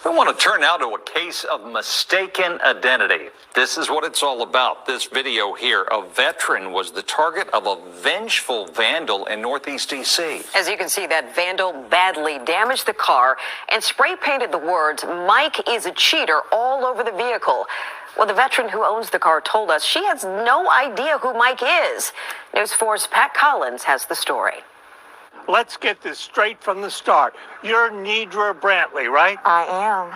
We want to turn now to a case of mistaken identity. This is what it's all about. This video here, a veteran was the target of a vengeful vandal in Northeast D.C. As you can see, that vandal badly damaged the car and spray painted the words, "Mike is a cheater," all over the vehicle. Well, the veteran who owns the car told us she has no idea who Mike is. News 4's Pat Collins has the story. Let's get this straight from the start. You're Nidra Brantley, right? I am.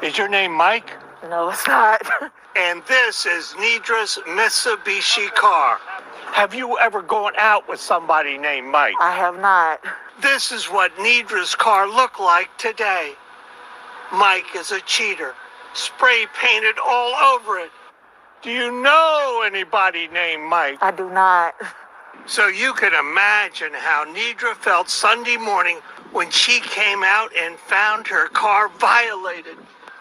Is your name Mike? No, it's not. And this is Nidra's Mitsubishi car. Have you ever gone out with somebody named Mike? I have not. This is what Nidra's car looked like today. Mike is a cheater. Spray painted all over it. Do you know anybody named Mike? I do not. So you can imagine how Nidra felt Sunday morning when she came out and found her car violated,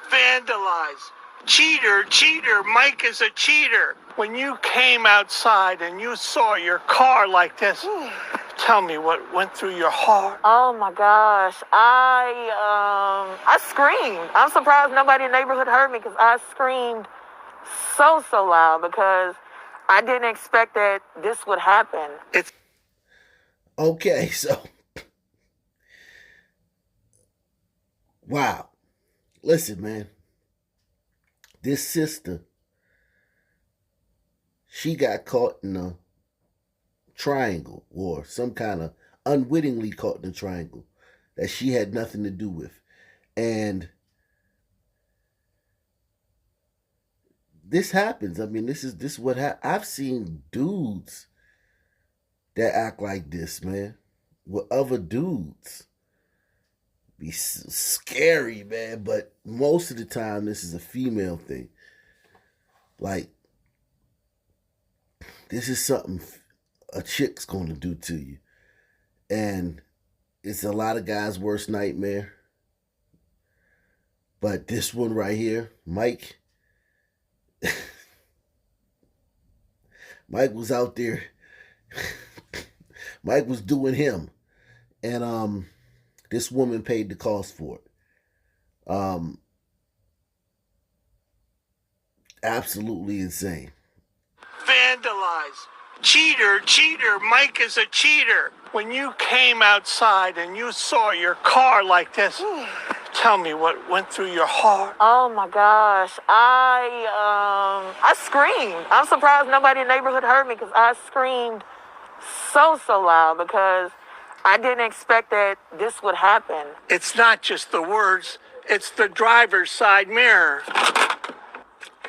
vandalized. Cheater, cheater, Mike is a cheater. When you came outside and you saw your car like this, tell me what went through your heart. Oh my gosh. I screamed. I'm surprised nobody in the neighborhood heard me because I screamed so loud because I didn't expect that this would happen. Okay, so wow. Listen, man. This sister, she got caught in a triangle or some kind of unwittingly caught in a triangle that she had nothing to do with. And this happens. I mean, this is what I've seen dudes that act like this, man, with other dudes. Be scary, man, but most of the time this is a female thing. Like, this is something a chick's gonna do to you. And it's a lot of guys' worst nightmare. But this one right here, Mike, Mike was out there. Mike was doing him. And this woman paid the cost for it. Absolutely insane. Vandalized. Cheater, cheater, Mike is a cheater. When you came outside and you saw your car like this, tell me what went through your heart. Oh my gosh. I screamed. I'm surprised nobody in the neighborhood heard me because I screamed so loud because I didn't expect that this would happen. It's not just the words, it's the driver's side mirror.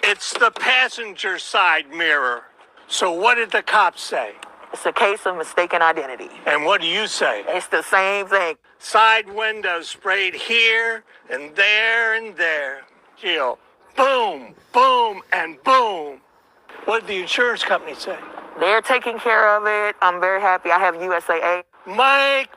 It's the passenger side mirror. So what did the cops say? It's a case of mistaken identity. And what do you say? It's the same thing. Side windows sprayed here and there and there. Jill, boom, boom, and boom. What did the insurance company say? They're taking care of it. I'm very happy. I have USAA. Mike.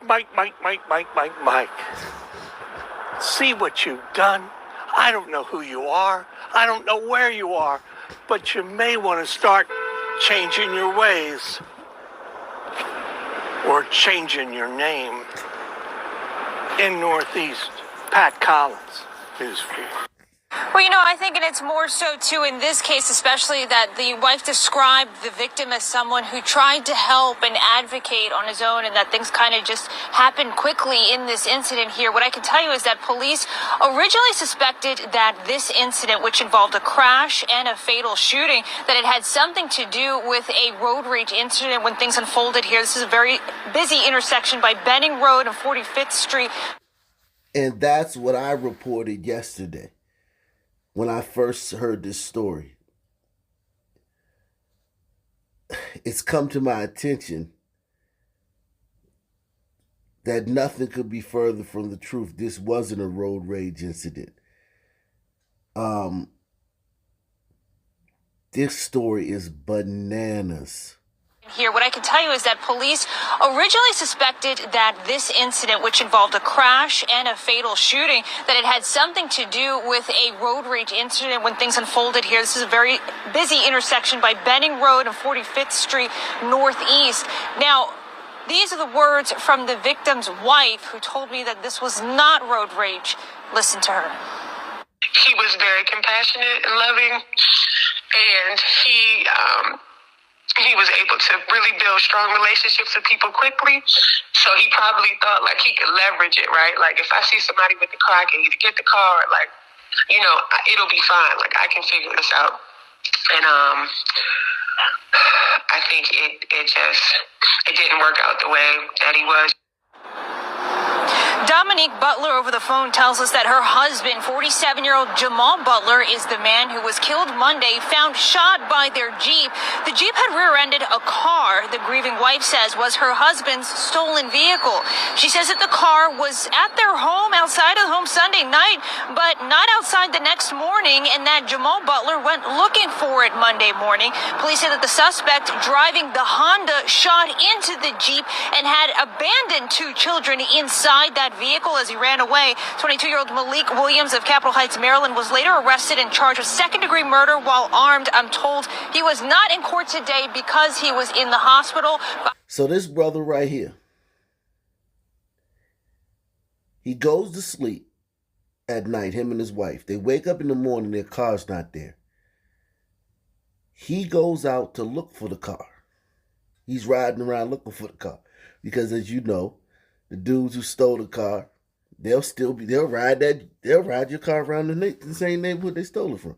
See what you've done? I don't know who you are. I don't know where you are. But you may want to start changing your ways. Or changing your name. In Northeast, Pat Collins, News 4. Well, I think, and it's more so, too, in this case, especially that the wife described the victim as someone who tried to help and advocate on his own, and that things kind of just happened quickly in this incident here. What I can tell you is that police originally suspected that this incident, which involved a crash and a fatal shooting, that it had something to do with a road rage incident when things unfolded here. This is a very busy intersection by Benning Road and 45th Street. And that's what I reported yesterday. When I first heard this story, it's come to my attention that nothing could be further from the truth. This wasn't a road rage incident. This story is bananas. Here, what I can tell you is that police originally suspected that this incident, which involved a crash and a fatal shooting, that it had something to do with a road rage incident when things unfolded here. This is a very busy intersection by Benning Road and 45th Street Northeast. Now, These are the words from the victim's wife, who told me that this was not road rage. Listen to her. He was very compassionate and loving, and he was able to really build strong relationships with people quickly. So he probably thought like he could leverage it, right? Like if I see somebody with the car, I can either get the car, or like, it'll be fine. Like I can figure this out. And I think it didn't work out the way that he was. Dominique Butler over the phone tells us that her husband, 47-year-old Jamal Butler, is the man who was killed Monday, found shot by their Jeep. The Jeep had rear-ended a car the grieving wife says was her husband's stolen vehicle. She says that the car was at their home, outside of home Sunday night, but not outside the next morning, and that Jamal Butler went looking for it Monday morning. Police say that the suspect driving the Honda shot into the Jeep and had abandoned two children inside that vehicle as he ran away. 22-year-old Malik Williams of Capitol Heights, Maryland, was later arrested and charged with second-degree murder while armed. I'm told he was not in court today because he was in the hospital. So this brother right here, he goes to sleep at night, him and his wife. They wake up in the morning, their car's not there. He goes out to look for the car. He's riding around looking for the car. Because as you know, the dudes who stole the car, they'll ride your car around the same neighborhood they stole it from.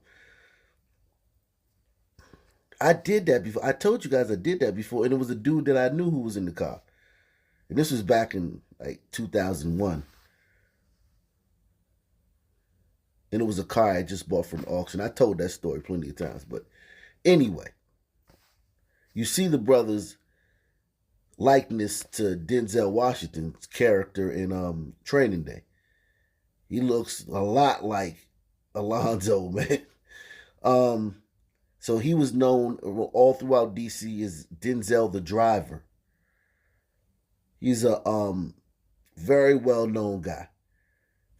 I did that before. I told you guys I did that before, and it was a dude that I knew who was in the car. And this was back in like 2001. And it was a car I just bought from auction. I told that story plenty of times. But anyway, you see the brother's likeness to Denzel Washington's character in Training Day. He looks a lot like Alonzo, man. So he was known all throughout DC as Denzel the Driver. He's a very well-known guy.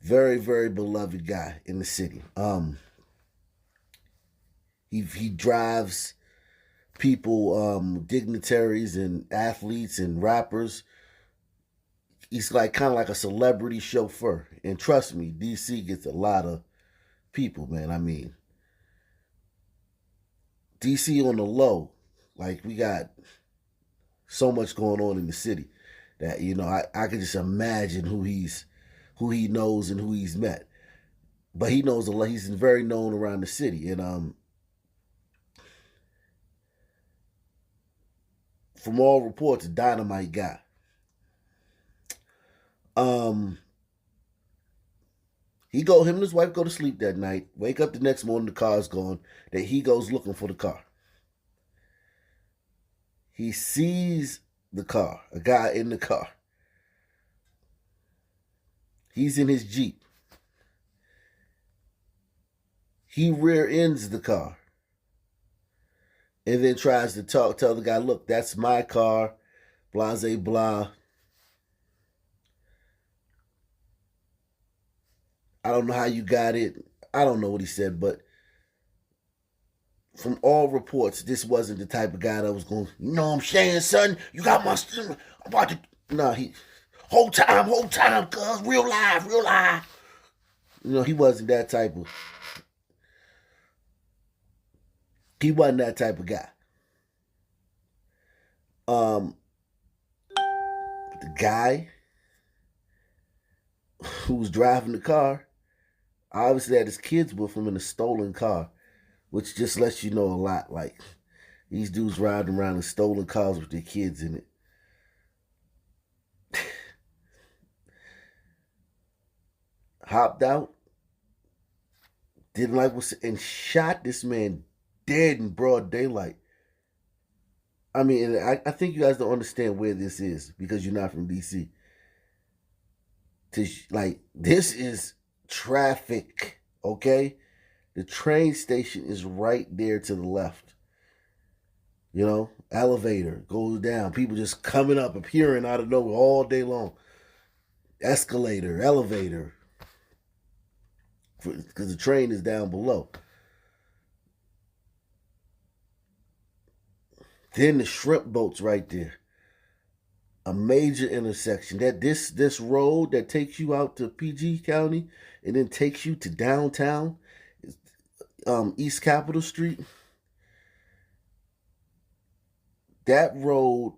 Very, very beloved guy in the city. He drives people, dignitaries and athletes and rappers. He's like kind of like a celebrity chauffeur. And trust me, DC gets a lot of people, man. I mean, DC on the low, like we got so much going on in the city that, I could just imagine who he knows and who he's met. But he knows a lot. He's very known around the city. And from all reports, a dynamite guy. Him and his wife go to sleep that night, wake up the next morning, the car's gone, that he goes looking for the car. He sees the car, a guy in the car. He's in his Jeep. He rear ends the car. And then tries to tell the guy, look, that's my car, blah, blah, blah. I don't know how you got it. I don't know what he said, but from all reports, this wasn't the type of guy that was going, you know what I'm saying, son? You got my... I'm about to... No, he... Whole time, cuz. Real live. He wasn't that type of... He wasn't that type of guy. The guy who was driving the car obviously had his kids with him in a stolen car, which just lets you know a lot. Like, these dudes riding around in stolen cars with their kids in it. Hopped out, didn't like what's, and shot this man dead in broad daylight. I mean, and I think you guys don't understand where this is because you're not from DC. This is traffic, okay? The train station is right there to the left. Elevator goes down. People just coming up, appearing out of nowhere all day long. Escalator, elevator. Because the train is down below. Then the shrimp boat's right there. a major intersection. That this road that takes you out to PG County and then takes you to downtown, East Capitol Street. That road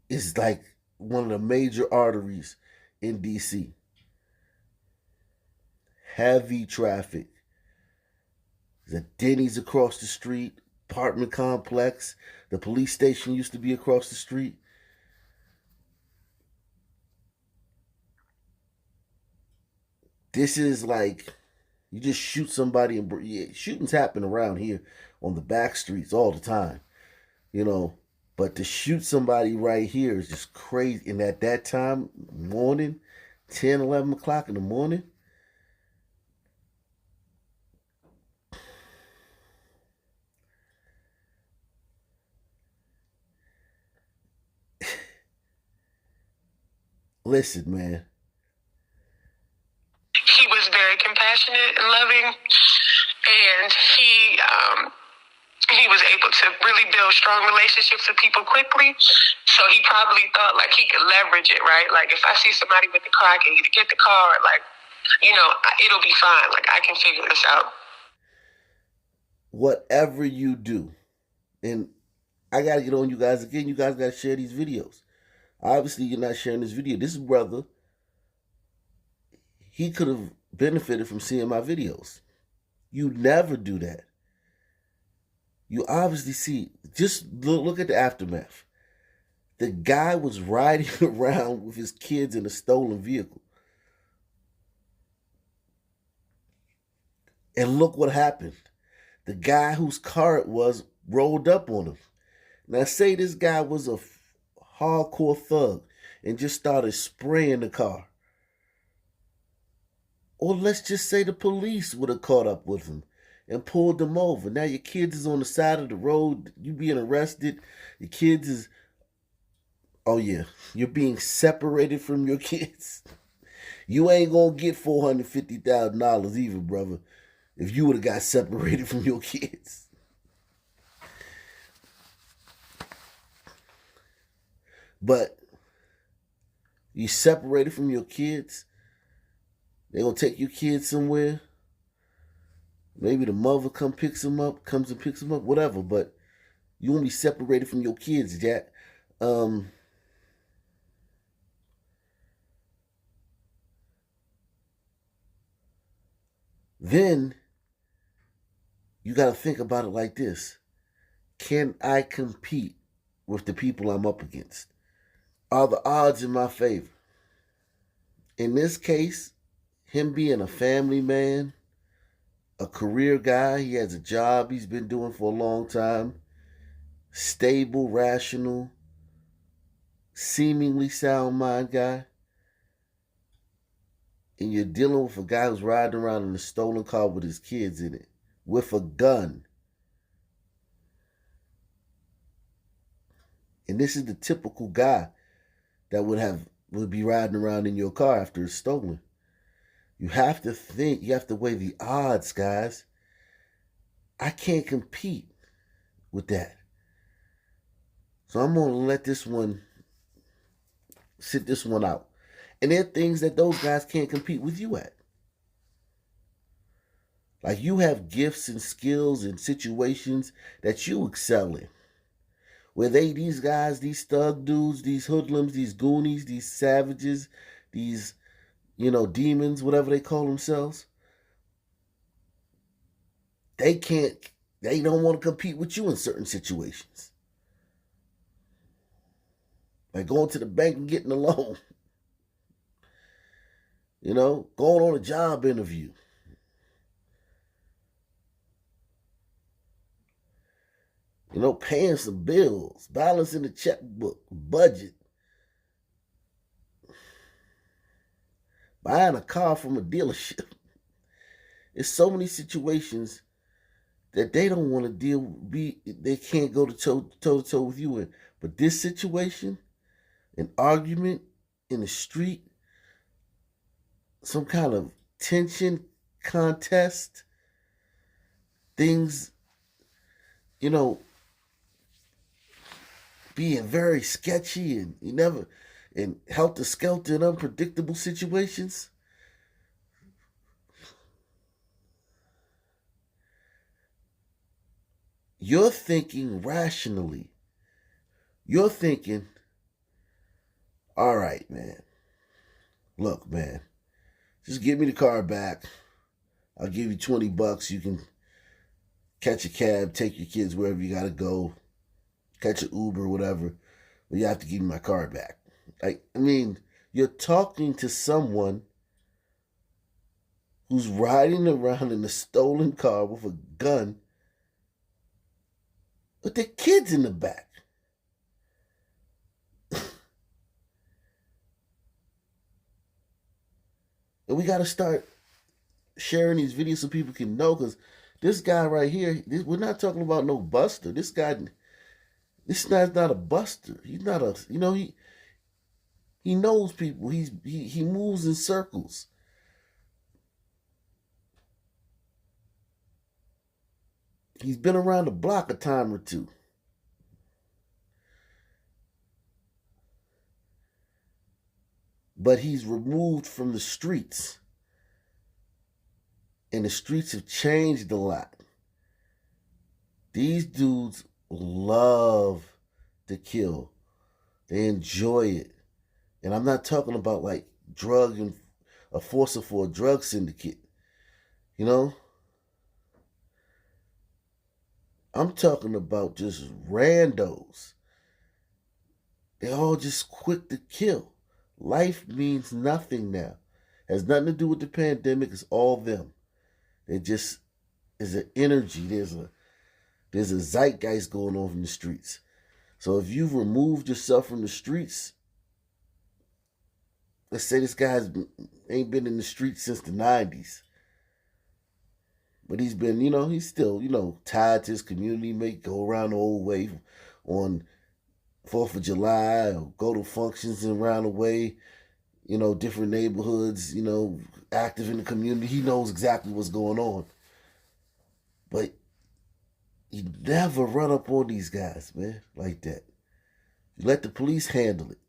is like one of the major arteries in DC. Heavy traffic. There's a Denny's across the street, apartment complex. The police station used to be across the street. This is like, you just shoot somebody and shootings happen around here on the back streets all the time, you know. But to shoot somebody right here is just crazy. And at that time, morning, 10, 11 o'clock in the morning, listen, man. He was very compassionate and loving, and he was able to really build strong relationships with people quickly. So he probably thought like he could leverage it, right? Like if I see somebody with the car, I can either get the car, like, it'll be fine. Like I can figure this out. Whatever you do, and I gotta get on you guys again. You guys gotta share these videos. Obviously, you're not sharing this video. This brother, he could have benefited from seeing my videos. You never do that. You obviously see, just look at the aftermath. The guy was riding around with his kids in a stolen vehicle. And look what happened. The guy whose car it was rolled up on him. Now, say this guy was a hardcore thug and just started spraying the car. Or let's just say the police would have caught up with him and pulled them over. Now your kids is on the side of the road. You being arrested. Your kids is, oh yeah, you're being separated from your kids. You ain't gonna get $450,000 even, brother, if you would have got separated from your kids. But you separated from your kids. They gonna take your kids somewhere. Maybe the mother comes and picks them up, whatever. But you won't be separated from your kids, Jack. Then you got to think about it like this. Can I compete with the people I'm up against? Are the odds in my favor? In this case, him being a family man, a career guy, he has a job he's been doing for a long time, stable, rational, seemingly sound mind guy, and you're dealing with a guy who's riding around in a stolen car with his kids in it, with a gun. And this is the typical guy that would be riding around in your car after it's stolen. You have to think, you have to weigh the odds, guys. I can't compete with that. So I'm going to let sit this one out. And there are things that those guys can't compete with you at. Like you have gifts and skills and situations that you excel in. Where these guys, these thug dudes, these hoodlums, these goonies, these savages, these, demons, whatever they call themselves, they don't want to compete with you in certain situations. Like going to the bank and getting a loan. Going on a job interview. Paying some bills, balancing the checkbook, budget. Buying a car from a dealership. It's so many situations that they don't want to they can't go toe to toe with you in. But this situation, an argument in the street, some kind of tension contest, things, being very sketchy and and helter-skelter in unpredictable situations. You're thinking rationally. You're thinking, all right, man. Look, man, just give me the car back. I'll give you $20. You can catch a cab, take your kids wherever you got to go, catch an Uber, whatever. But you have to give me my car back. You're talking to someone who's riding around in a stolen car with a gun with their kids in the back. And we got to start sharing these videos so people can know, because this guy right here, we're not talking about no buster. This guy's not a buster. He's not a, he knows people. He moves in circles. He's been around the block a time or two. But he's removed from the streets. And the streets have changed a lot. These dudes love to kill. They enjoy it. And I'm not talking about like drug and a force for a drug syndicate. I'm talking about just randos. They're all just quick to kill. Life means nothing now. Has nothing to do with the pandemic. It's all them. It just is an energy. There's a zeitgeist going on in the streets. So if you've removed yourself from the streets, let's say this guy ain't been in the streets since the 90s. But he's been, he's still, tied to his community. May go around the old way on 4th of July or go to functions around the way, different neighborhoods, active in the community. He knows exactly what's going on. But you never run up on these guys, man, like that. You let the police handle it.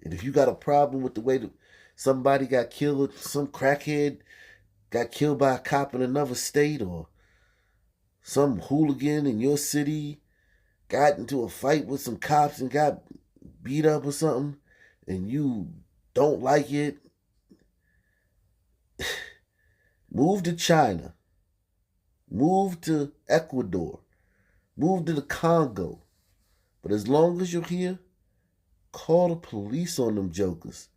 And if you got a problem with the way that somebody got killed, some crackhead got killed by a cop in another state, or some hooligan in your city got into a fight with some cops and got beat up or something, and you don't like it, move to China, move to Ecuador, move to the Congo. But as long as you're here, call the police on them jokers.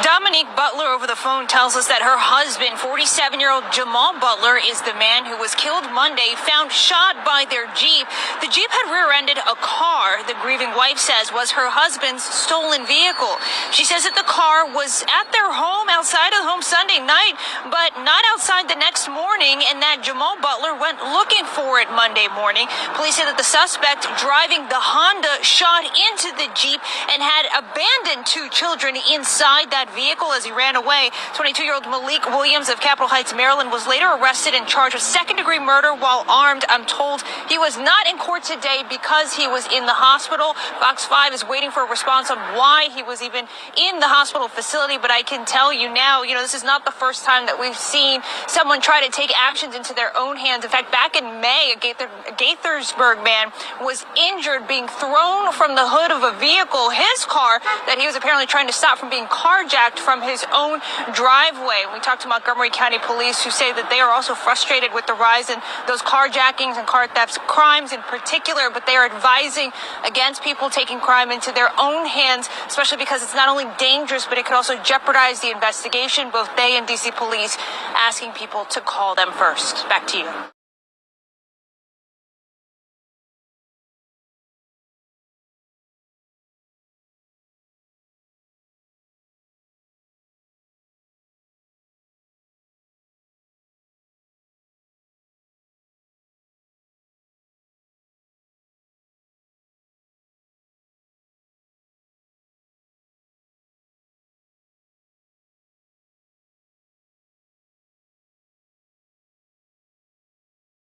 Dominique Butler over the phone tells us that her husband, 47-year-old Jamal Butler, is the man who was killed Monday, found shot by their Jeep. The Jeep had rear-ended a car the grieving wife says was her husband's stolen vehicle. She says that the car was at their home, outside of the home Sunday night, but not outside the next morning, and that Jamal Butler went looking for it Monday morning. Police say that the suspect driving the Honda shot into the Jeep and had abandoned 2 children inside that vehicle as he ran away. 22-year-old Malik Williams of Capitol Heights, Maryland, was later arrested and charged with second-degree murder while armed. I'm told he was not in court today because he was in the hospital. Fox 5 is waiting for a response on why he was even in the hospital facility, but I can tell you now, this is not the first time that we've seen someone try to take actions into their own hands. In fact, back in May, a Gaithersburg man was injured being thrown from the hood of a vehicle, his car, that he was apparently trying to stop from being carjacked from his own driveway. We talked to Montgomery County Police, who say that they are also frustrated with the rise in those carjackings and car thefts, crimes in particular, but they are advising against people taking crime into their own hands, especially because it's not only dangerous, but it could also jeopardize the investigation. Both they and DC police asking people to call them first. Back to you.